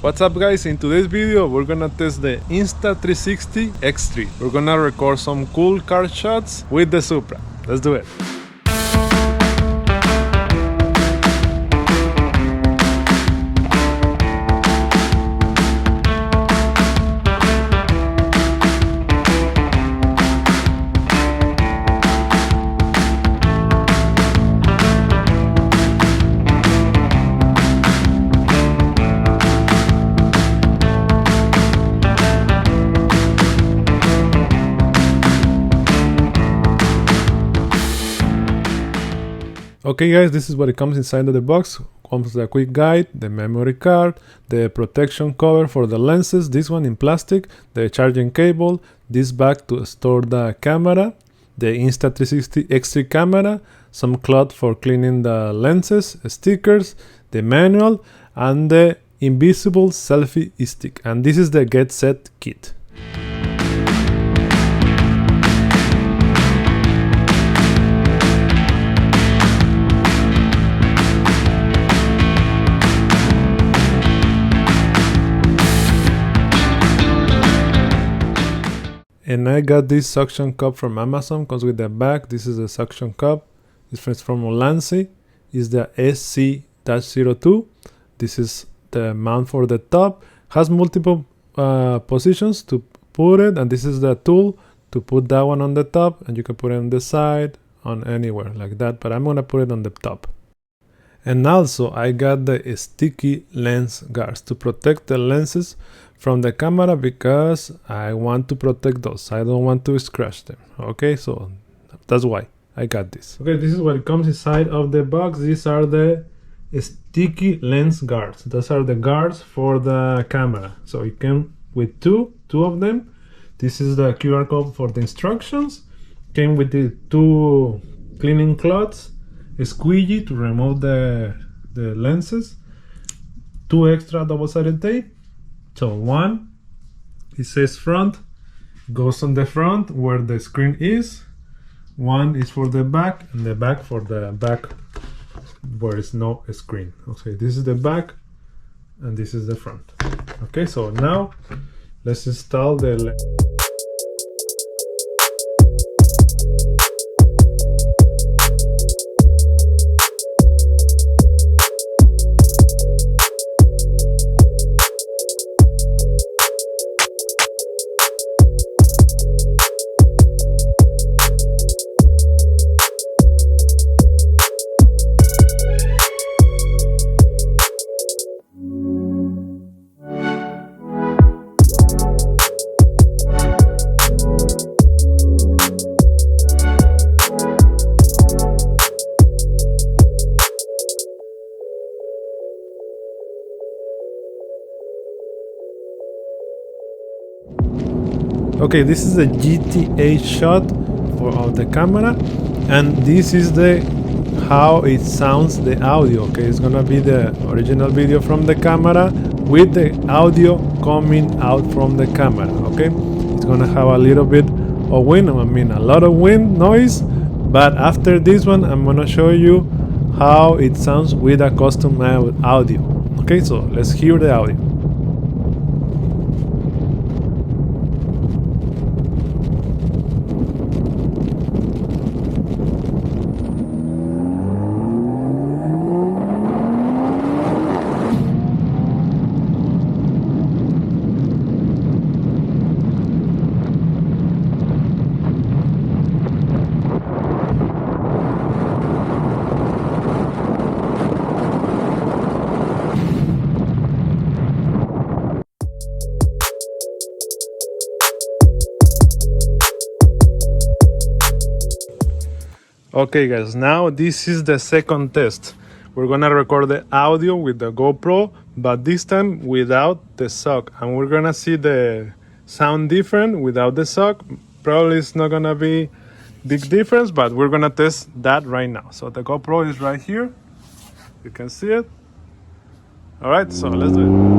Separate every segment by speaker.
Speaker 1: What's up guys, in today's video we're gonna test the Insta360 X3. We're gonna record some cool car shots with the Supra. Let's do it. Okay guys, this is what it comes inside of the box. Comes the quick guide, the memory card, the protection cover for the lenses, this one in plastic, the charging cable, this bag to store the camera, the Insta360 X3 camera, some cloth for cleaning the lenses, stickers, the manual, and the invisible selfie stick. And this is the get set kit. And I got this suction cup from Amazon, comes with the bag. This is the suction cup. It's from Olanzi. It's the SC-02. This is the mount for the top. Has multiple positions to put it, and this is the tool to put that one on the top, and you can put it on the side, on anywhere like that, but I'm gonna put it on the top. And also I got the sticky lens guards to protect the lenses from the camera, because I want to protect those. I don't want to scratch them. Okay, so that's why I got this. Okay, this is what comes inside of the box. These are the sticky lens guards. Those are the guards for the camera. So it came with two of them. This is the QR code for the instructions. Came with the two cleaning cloths, a squeegee to remove the lenses, two extra double-sided tape. So one, it says front, goes on the front where the screen is. One is for the back, and the back for the back where is no screen. Okay, this is the back and this is the front. Okay, so now let's install the Okay, this is the GTA shot of the camera, and this is the how it sounds, the audio. Okay, it's gonna be the original video from the camera with the audio coming out from the camera. Okay, it's gonna have a little bit of wind, I mean a lot of wind noise, but after this one I'm gonna show you how it sounds with a custom audio. Okay, so let's hear the audio. Okay guys, now this is the second test. We're gonna record the audio with the GoPro, but this time without the sock, and we're gonna see the sound different without the sock. Probably it's not gonna be big difference, but we're gonna test that right now. So the GoPro is right here, you can see it. All right, so let's do it.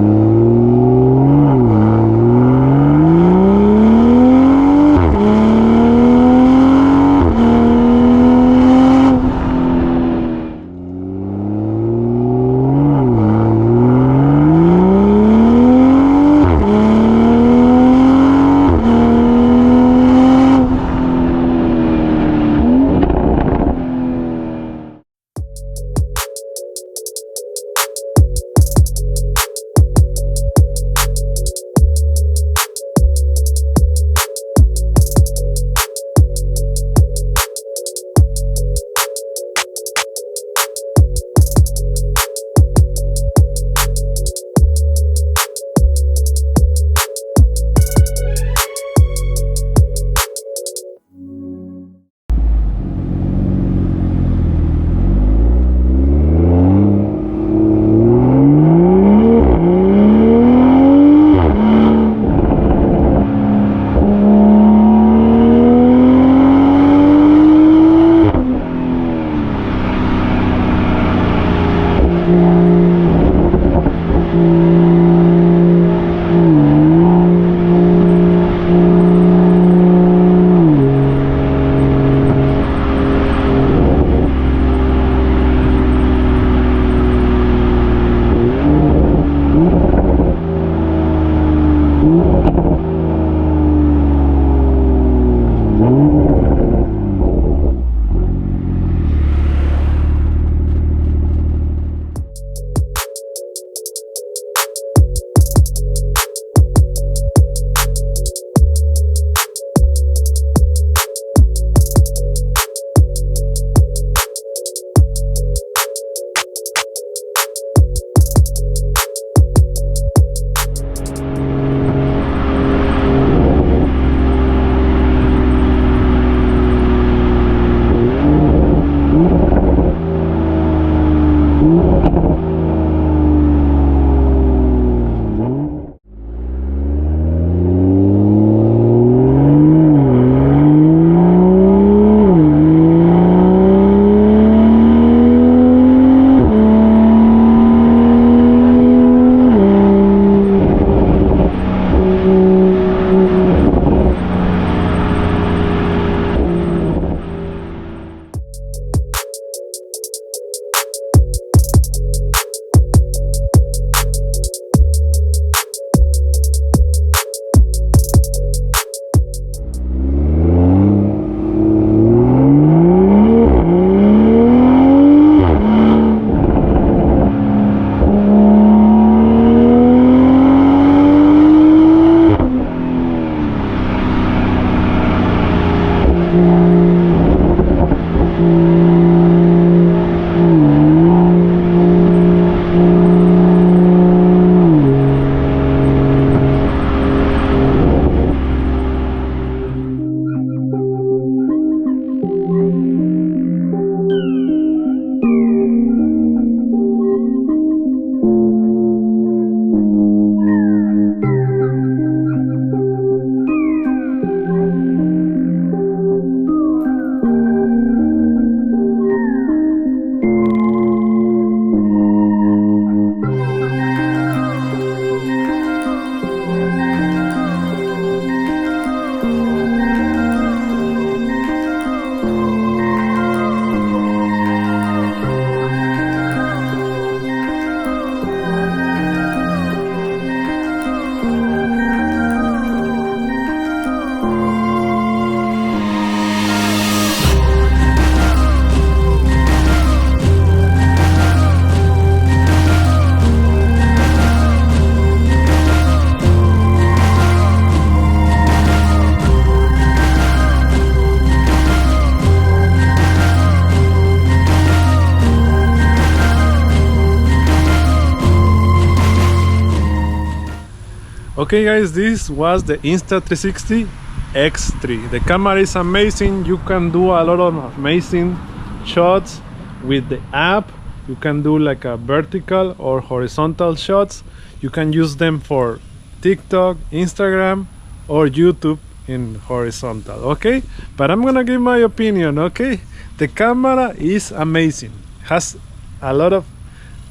Speaker 1: Okay guys, this was the Insta360 X3. The camera is amazing. You can do a lot of amazing shots with the app. You can do like a vertical or horizontal shots. You can use them for TikTok, Instagram, or YouTube in horizontal. Okay, but I'm gonna give my opinion. Okay, the camera is amazing. Has a lot of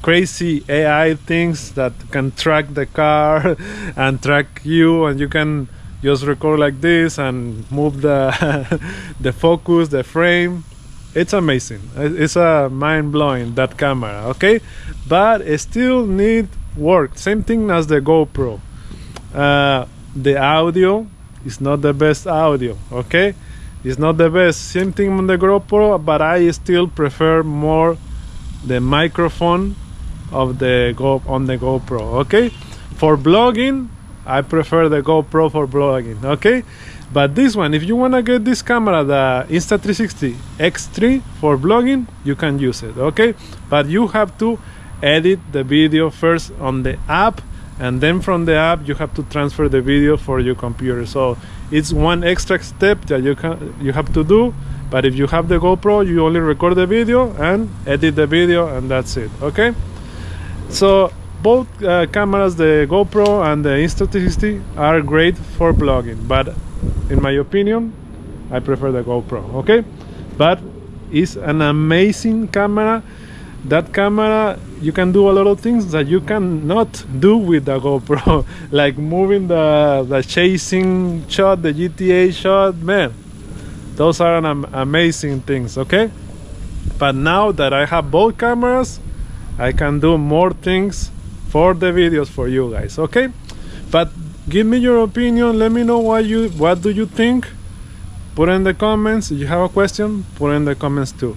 Speaker 1: crazy AI things that can track the car and track you, and you can just record like this and move the the focus, the frame. It's amazing. It's a mind-blowing, that camera. Okay, but it still need work. Same thing as the GoPro. The audio is not the best audio. Okay, it's not the best. Same thing on the GoPro, but I still prefer more the microphone of the GoPro. Okay, for vlogging I prefer the GoPro for vlogging. Okay, but this one, if you want to get this camera, the Insta360 X3 for vlogging, you can use it. Okay, but you have to edit the video first on the app, and then from the app you have to transfer the video for your computer. So it's one extra step that you have to do. But if you have the GoPro, you only record the video and edit the video, and that's it. Okay, so both cameras, the GoPro and the Insta360, are great for vlogging, but in my opinion I prefer the GoPro. Okay, but it's an amazing camera. That camera, you can do a lot of things that you cannot do with the GoPro like moving the chasing shot, the GTA shot. Man, those are amazing things. Okay, but now that I have both cameras, I can do more things for the videos for you guys. Okay, but give me your opinion. Let me know what do you think. Put in the comments. If you have a question, put in the comments too.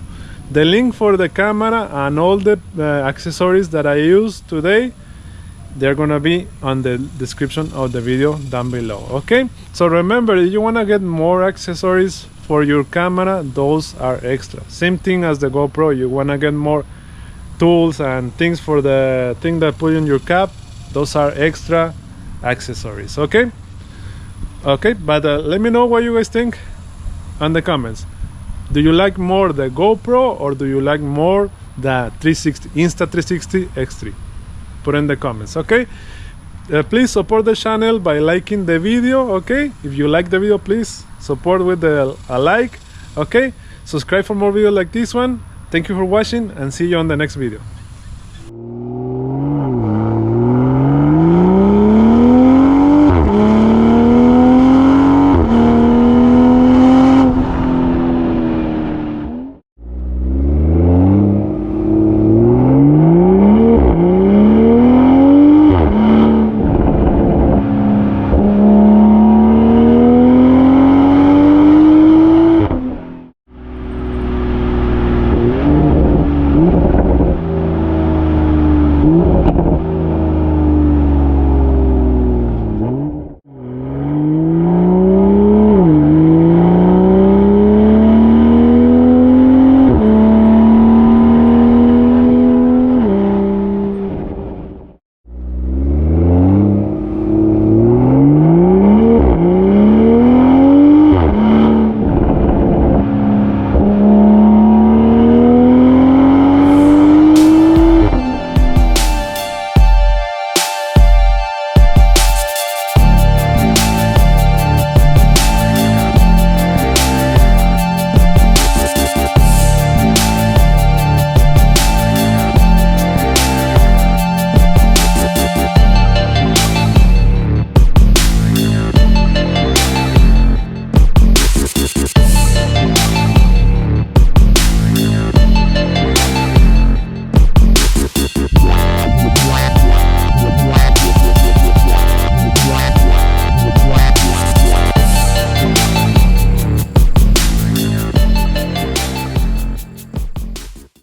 Speaker 1: The link for the camera and all the accessories that I used today, they're gonna be on the description of the video down below. Okay, so remember, if you want to get more accessories for your camera, those are extra. Same thing as the GoPro. You want to get more tools and things for the thing that put in your cap, those are extra accessories. Okay, but let me know what you guys think in the comments. Do you like more the GoPro, or do you like more the Insta360 X3? Put in the comments. Okay, please support the channel by liking the video. Okay, if you like the video, please support with a like. Okay, subscribe for more videos like this one. Thank you for watching, and see you on the next video.